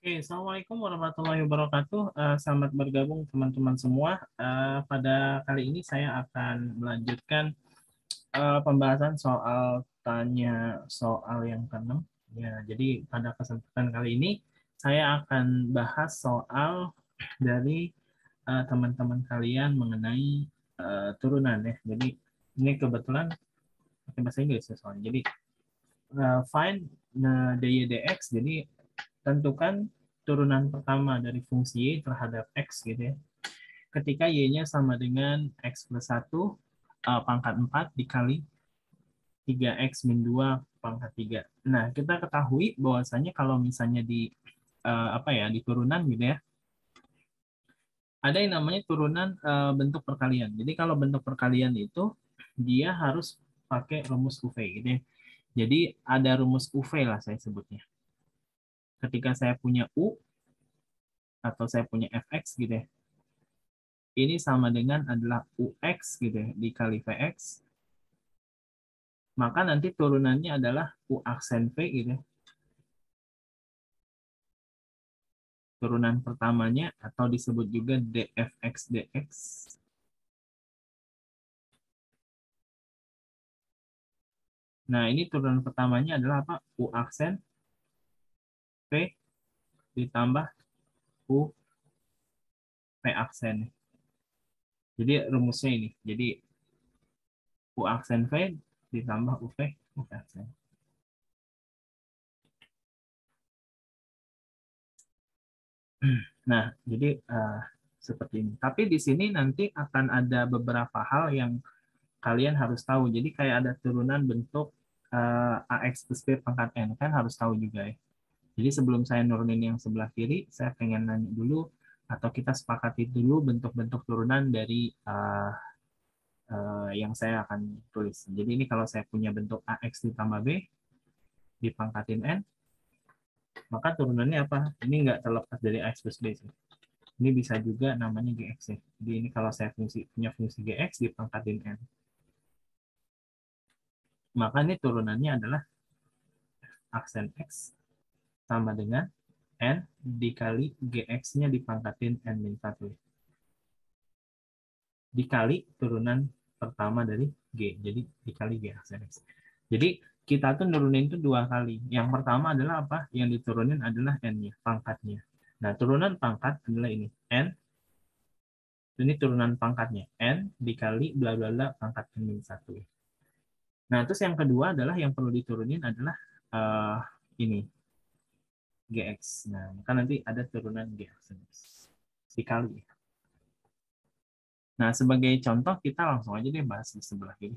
Oke, Assalamualaikum warahmatullahi wabarakatuh. Selamat bergabung teman-teman semua. Pada kali ini saya akan melanjutkan pembahasan soal tanya soal yang keenam. Ya, jadi pada kesempatan kali ini saya akan bahas soal dari teman-teman kalian mengenai turunan ya. Jadi ini kebetulan pakai bahasa Inggris ya soalnya. Jadi find dy dx. Jadi tentukan turunan pertama dari fungsi y terhadap x gitu ya. Ketika y-nya sama dengan x plus 1 pangkat 4 dikali 3x min 2 pangkat 3. Nah, kita ketahui bahwasanya kalau misalnya di apa ya, di turunan gitu ya, ada yang namanya turunan bentuk perkalian. Jadi kalau bentuk perkalian itu dia harus pakai rumus UV gitu ya. Jadi ada rumus UV lah saya sebutnya. Ketika saya punya U atau saya punya fx gitu ya, ini sama dengan adalah ux gitu ya, dikali vx, maka nanti turunannya adalah u aksen v gitu ya. Turunan pertamanya atau disebut juga dfx dx. Nah, ini turunan pertamanya adalah apa? U aksen v ditambah u v aksen. Jadi rumusnya ini. Jadi u aksen v ditambah u v aksen. Nah, jadi seperti ini. Tapi di sini nanti akan ada beberapa hal yang kalian harus tahu. Jadi kayak ada turunan bentuk AX plus B pangkat N, kan harus tahu juga ya. Jadi sebelum saya nurunin yang sebelah kiri, saya pengen nanya dulu, atau kita sepakati dulu bentuk-bentuk turunan dari yang saya akan tulis. Jadi ini kalau saya punya bentuk AX ditambah B dipangkatin N, maka turunannya apa? Ini nggak terlepas dari AX plus B sih. Ini bisa juga namanya GX ya. Jadi ini kalau saya punya fungsi GX dipangkatin N. Maka ini turunannya adalah aksen X sama dengan N dikali GX-nya dipangkatin N-1. Dikali turunan pertama dari G. Jadi dikali G aksen X. Jadi kita tuh nurunin itu dua kali. Yang pertama adalah apa? Yang diturunin adalah N-nya, pangkatnya. Nah, turunan pangkat adalah ini. N, ini turunan pangkatnya. N dikali bla bla bla pangkat N-1. Nah, terus yang kedua adalah yang perlu diturunin adalah ini. GX. Nah, maka nanti ada turunan GX dikali. Nah, sebagai contoh kita langsung aja deh bahas di sebelah kiri.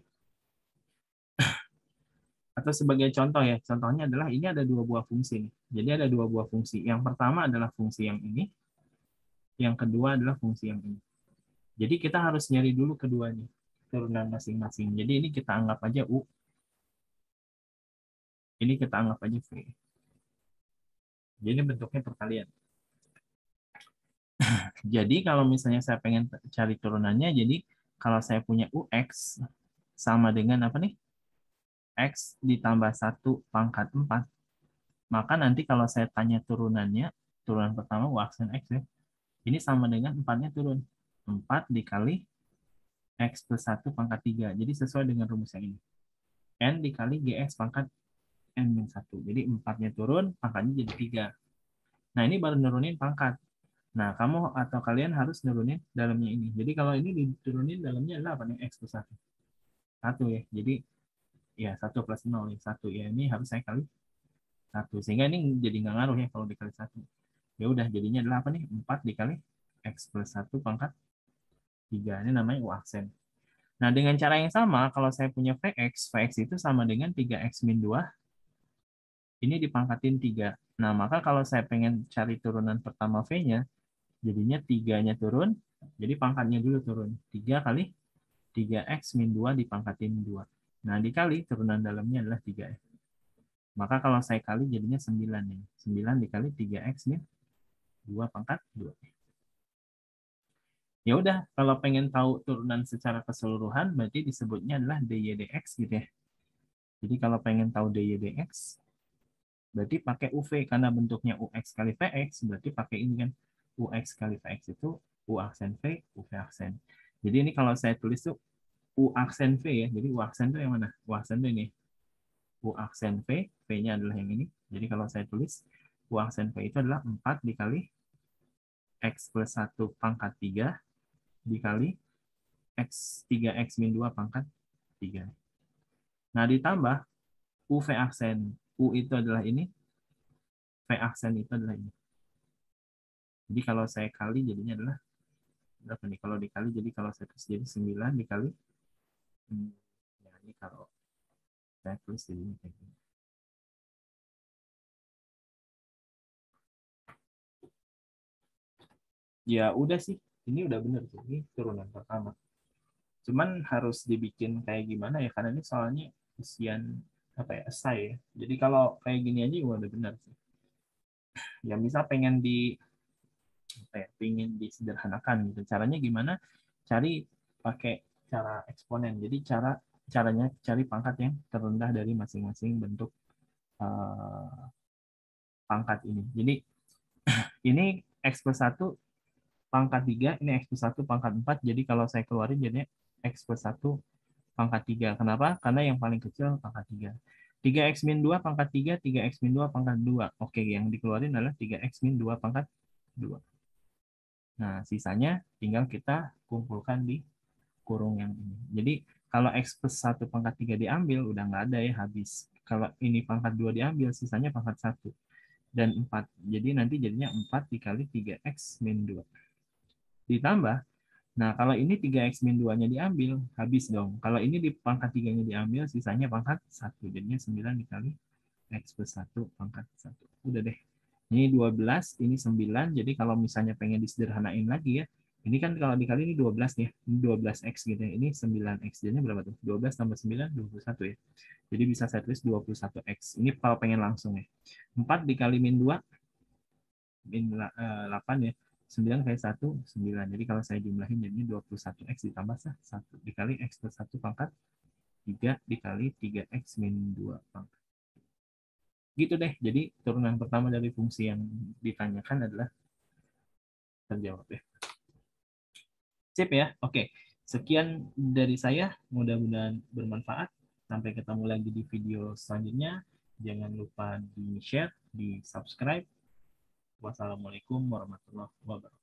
Atau sebagai contoh ya, contohnya adalah ini ada dua buah fungsi nih. Jadi ada dua buah fungsi. Yang pertama adalah fungsi yang ini, yang kedua adalah fungsi yang ini. Jadi kita harus nyari dulu keduanya, turunan masing-masing. Jadi ini kita anggap aja U, ini kita anggap aja V. Jadi bentuknya perkalian. Jadi kalau misalnya saya pengen cari turunannya, jadi kalau saya punya UX sama dengan apa nih? X ditambah 1 pangkat 4, maka nanti kalau saya tanya turunannya, turunan pertama U aksen X ya, ini sama dengan 4-nya turun. 4 dikali X plus 1 pangkat 3. Jadi sesuai dengan rumus yang ini. N dikali GX pangkat N-1. Jadi 4-nya turun, pangkatnya jadi 3. Nah, ini baru nurunin pangkat. Nah, kamu atau kalian harus nurunin dalamnya ini. Jadi kalau ini diturunin dalamnya adalah apa nih? X plus 1. 1 ya. Jadi ya 1 plus 0 ya. 1 ya. Ini harus saya kali 1. Sehingga ini jadi nggak ngaruh ya kalau dikali 1. Ya udah, jadinya adalah apa nih? 4 dikali X plus 1 pangkat 3. Ini namanya U aksen. Nah, dengan cara yang sama, kalau saya punya Vx itu sama dengan 3x min 2, ini dipangkatin 3. Nah, maka kalau saya pengen cari turunan pertama V-nya, jadinya 3-nya turun, jadi pangkatnya dulu turun. 3 kali 3x min 2 dipangkatin 2. Nah, dikali turunan dalamnya adalah 3. Maka kalau saya kali jadinya 9. 9 dikali 3x min 2 pangkat 2. Ya udah, kalau pengen tahu turunan secara keseluruhan, berarti disebutnya adalah dy dx gitu ya. Jadi kalau pengen tahu dy dx, berarti pakai UV karena bentuknya UX kali VX, berarti pakai ini kan. UX kali VX itu U aksen V, UV aksen. Jadi ini kalau saya tulis tuh U aksen V ya. Jadi U aksen itu yang mana? U aksen itu ini. U aksen V, V-nya adalah yang ini. Jadi kalau saya tulis U aksen V itu adalah 4 dikali X plus 1 pangkat 3 dikali X 2 pangkat 3. Nah, ditambah UV aksen. U itu adalah ini, V aksen itu adalah ini. Jadi kalau saya kali jadinya adalah berapa nih? Kalau dikali, jadi kalau saya tulis jadi 9 dikali. Ya, ini kalau saya tulis jadi ini kayak gini. Ya udah sih, ini udah bener sih. Ini turunan pertama. Cuman harus dibikin kayak gimana ya, karena ini soalnya isian apa ya, essay ya. Jadi kalau kayak gini aja udah bener sih. Ya misal pengen di apa ya, pengen disederhanakan gitu. Caranya gimana? Cari pakai cara eksponen. Jadi caranya cari pangkat yang terendah dari masing-masing bentuk pangkat ini. Jadi ini X plus 1 pangkat 3, ini X plus 1 pangkat 4. Jadi kalau saya keluarin jadinya X plus 1 pangkat 3. Kenapa? Karena yang paling kecil pangkat 3. 3X min 2 pangkat 3, 3X min 2 pangkat 2. Oke, yang dikeluarin adalah 3X min 2 pangkat 2. Nah, sisanya tinggal kita kumpulkan di kurung yang ini. Jadi, kalau X plus 1 pangkat 3 diambil, udah nggak ada ya, habis. Kalau ini pangkat 2 diambil, sisanya pangkat 1 dan 4. Jadi nanti jadinya 4 dikali 3X min 2. Ditambah, nah kalau ini 3X min 2-nya diambil, habis dong. Kalau ini di pangkat 3-nya diambil, sisanya pangkat 1. Jadinya 9 dikali X plus 1 pangkat 1. Udah deh. Ini 12, ini 9. Jadi kalau misalnya pengen disederhanain lagi ya, ini kan kalau dikali ini 12 nih, ini 12X gitu ya. Ini 9X. Jadinya berapa tuh? 12 tambah 9, 21 ya. Jadi bisa saya tulis 21X. Ini kalau pengen langsung ya. 4 dikali min 2, min 8 ya. 9 kali 1, 9. Jadi kalau saya jumlahin jadinya 21X ditambah 1 dikali X plus 1 pangkat 3 dikali 3X min 2 pangkat. Gitu deh. Jadi turunan pertama dari fungsi yang ditanyakan adalah terjawab ya. Sip ya. Oke. Sekian dari saya. Mudah-mudahan bermanfaat. Sampai ketemu lagi di video selanjutnya. Jangan lupa di share, di subscribe. Wassalamualaikum warahmatullahi wabarakatuh.